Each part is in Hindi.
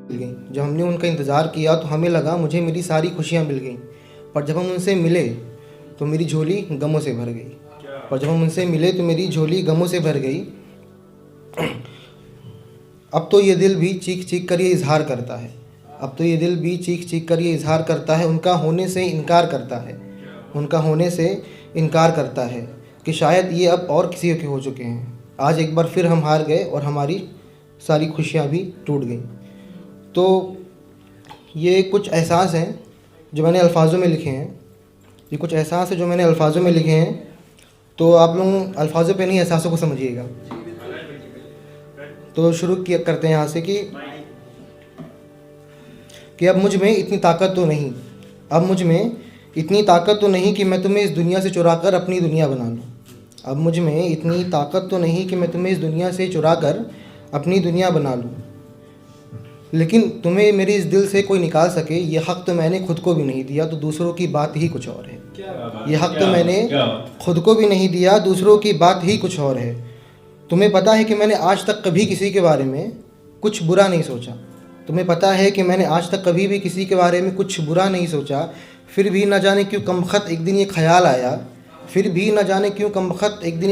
मिल गई। जब हमने उनका इंतज़ार किया तो हमें लगा मुझे मेरी सारी खुशियाँ मिल गईं, पर जब हम उनसे मिले तो मेरी झोली गमों से भर गई। अब तो ये दिल भी चीख चीख कर ये इजहार करता है, उनका होने से इनकार करता है कि शायद ये अब और किसी के हो चुके हैं। आज एक बार फिर हम हार गए और हमारी सारी खुशियाँ भी टूट गईं। तो ये कुछ एहसास हैं जो मैंने अल्फाज़ों में लिखे हैं, तो आप लोग अल्फाज़ों पे नहीं एहसासों को समझिएगा। तो शुरू करते हैं यहाँ से कि अब मुझ में इतनी ताकत तो नहीं कि मैं तुम्हें इस दुनिया से चुरा कर अपनी दुनिया बना लूँ। लेकिन तुम्हें मेरे इस दिल से कोई निकाल सके, ये हक़ तो मैंने खुद को भी नहीं दिया, तो दूसरों की बात ही कुछ और है। तुम्हें पता है कि मैंने आज तक कभी किसी के बारे में कुछ बुरा नहीं सोचा, फिर भी न जाने क्यों कमबख्त एक दिन ये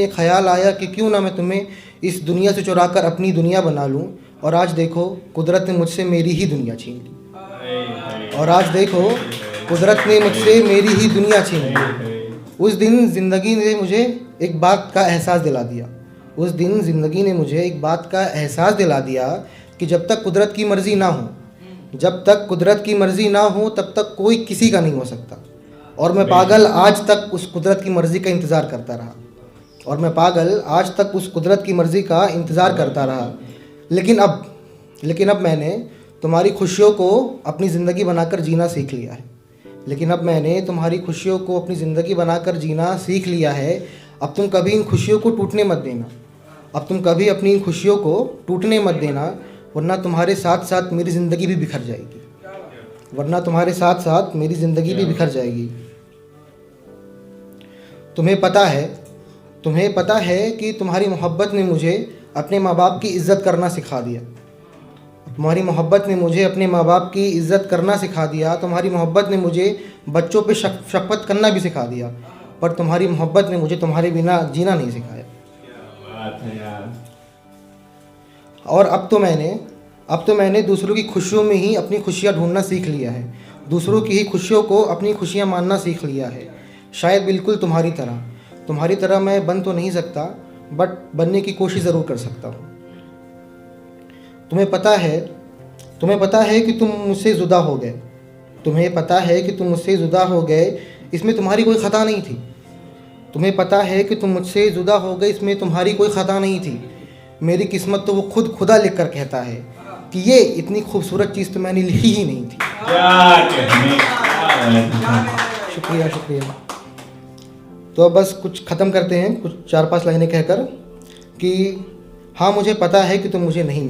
ख्याल आया कि क्यों ना मैं तुम्हें इस दुनिया से चुरा कर अपनी दुनिया बना लूँ। और आज देखो कुदरत ने मुझसे मेरी ही दुनिया छीन ली। उस दिन ज़िंदगी ने मुझे एक बात का एहसास दिला दिया कि जब तक कुदरत की मर्ज़ी ना हो तब तक कोई किसी का नहीं हो सकता। और मैं पागल आज तक उस कुदरत की मर्ज़ी का इंतज़ार करता रहा। लेकिन अब मैंने तुम्हारी खुशियों को अपनी ज़िंदगी बनाकर जीना सीख लिया है। अब तुम कभी इन खुशियों को टूटने मत देना, वरना तुम्हारे साथ साथ मेरी ज़िंदगी भी बिखर जाएगी। तुम्हें पता है कि तुम्हारी मोहब्बत ने मुझे अपने माँ बाप की इज़्ज़त करना सिखा दिया। तुम्हारी मोहब्बत ने मुझे बच्चों पे शफ़क़त करना भी सिखा दिया, पर तुम्हारी मोहब्बत ने मुझे तुम्हारे बिना जीना नहीं सिखाया। और अब तो मैंने दूसरों की खुशियों में ही अपनी खुशियाँ ढूंढना सीख लिया है, दूसरों की ही खुशियों को अपनी खुशियाँ मानना सीख लिया है। शायद बिल्कुल तुम्हारी तरह मैं बन तो नहीं सकता, बट बनने की कोशिश ज़रूर कर सकता हूँ। तुम्हें पता है कि तुम मुझसे जुदा हो गए, इसमें तुम्हारी कोई ख़ता नहीं थी। मेरी किस्मत तो वो खुद खुदा लिख कर कहता है कि ये इतनी खूबसूरत चीज़ तो मैंने लिखी ही नहीं थी। शुक्रिया। तो अब बस कुछ ख़त्म करते हैं, कुछ 4-5 लाइनें कहकर कि हाँ मुझे पता है कि तुम मुझे नहीं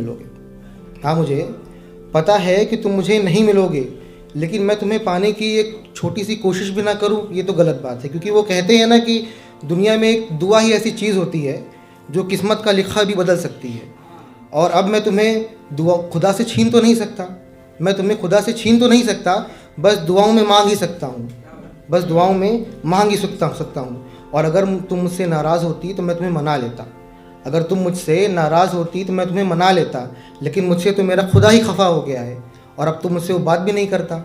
मिलोगे, लेकिन मैं तुम्हें पाने की एक छोटी सी कोशिश भी ना करूं, ये तो गलत बात है। क्योंकि वो कहते हैं ना कि दुनिया में एक दुआ ही ऐसी चीज़ होती है जो किस्मत का लिखा भी बदल सकती है। और अब मैं तुम्हें खुदा से छीन तो नहीं सकता, बस दुआओं में मांग ही सकता हूँ। और अगर तुम मुझसे नाराज़ होती तो मैं तुम्हें मना लेता, लेकिन मुझसे तो मेरा खुदा ही खफा हो गया है और अब तुम मुझसे वो बात भी नहीं करता,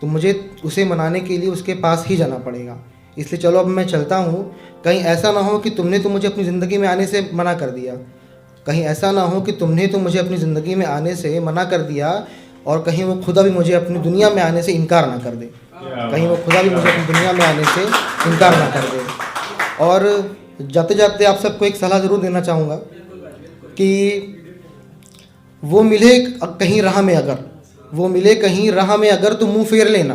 तो मुझे उसे मनाने के लिए उसके पास ही जाना पड़ेगा। इसलिए चलो अब मैं चलता हूँ। कहीं ऐसा ना हो कि तुमने तो मुझे अपनी ज़िंदगी में आने से मना कर दिया, और कहीं वो खुदा भी मुझे अपनी दुनिया में आने से इनकार ना कर दे। और जाते जाते आप सबको एक सलाह ज़रूर देना चाहूँगा कि वो मिले कहीं राह में अगर तो मुँह फेर लेना।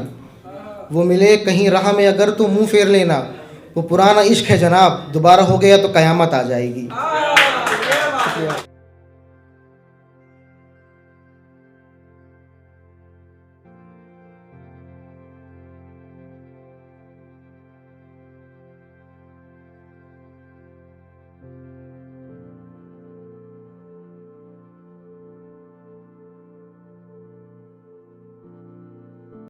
वो पुराना इश्क है जनाब, दोबारा हो गया तो क़यामत आ जाएगी।